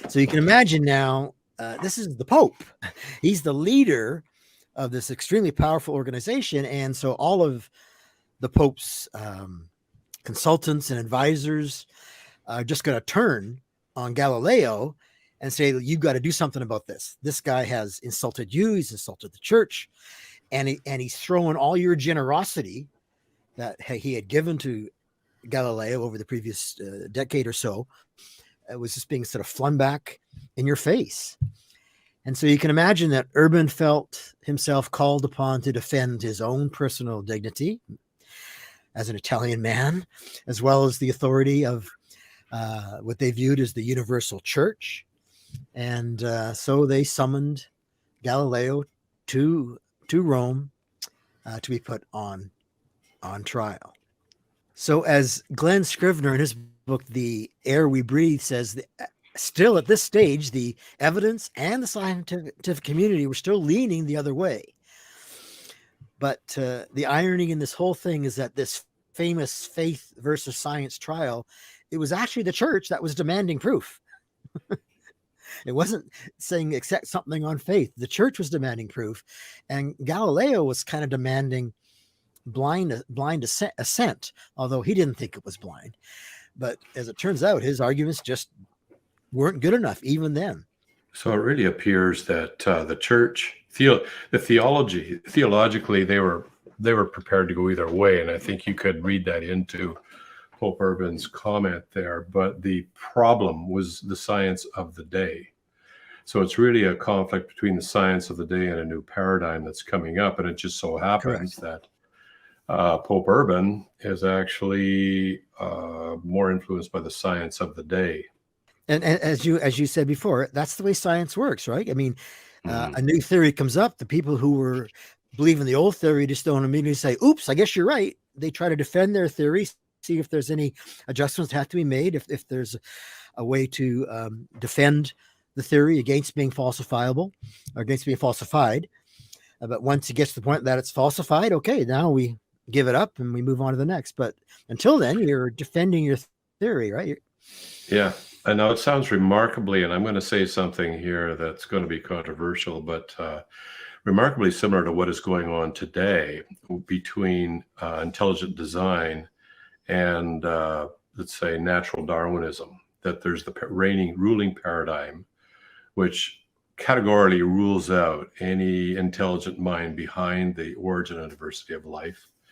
So you can imagine now, this is the Pope. He's the leader of this extremely powerful organization. And so all of the Pope's consultants and advisors are just going to turn on Galileo and say, you've got to do something about this. This guy has insulted you. He's insulted the church. And he's throwing all your generosity that he had given to Galileo over the previous decade or so. It was just being sort of flung back in your face. And so you can imagine that Urban felt himself called upon to defend his own personal dignity as an Italian man, as well as the authority of what they viewed as the universal church. And so they summoned Galileo to Rome to be put on trial. So as Glenn Scrivener in his book, The Air We Breathe, says that still at this stage, the evidence and the scientific community were still leaning the other way. But the irony in this whole thing is that this famous faith versus science trial, it was actually the church that was demanding proof. It wasn't saying accept something on faith. The church was demanding proof. And Galileo was kind of demanding blind assent, although he didn't think it was blind. But as it turns out, his arguments just weren't good enough even then. So it really appears that the church, theologically, they were prepared to go either way. And I think you could read that into Pope Urban's comment there. But the problem was the science of the day. So it's really a conflict between the science of the day and a new paradigm that's coming up. And it just so happens that Pope Urban is actually more influenced by the science of the day. And as you said before, that's the way science works, right? I mean, a new theory comes up. The people who were believing the old theory just don't immediately say, oops, I guess you're right. They try to defend their theory, see if there's any adjustments that have to be made, if there's a way to defend the theory against being falsifiable or against being falsified. But once it gets to the point that it's falsified, okay, now we give it up and we move on to the next. But until then, you're defending your theory, right? Yeah. I know it sounds remarkably, and I'm going to say something here that's going to be controversial, but remarkably similar to what is going on today between intelligent design and, let's say, natural Darwinism, that there's the ruling paradigm, which categorically rules out any intelligent mind behind the origin and diversity of life.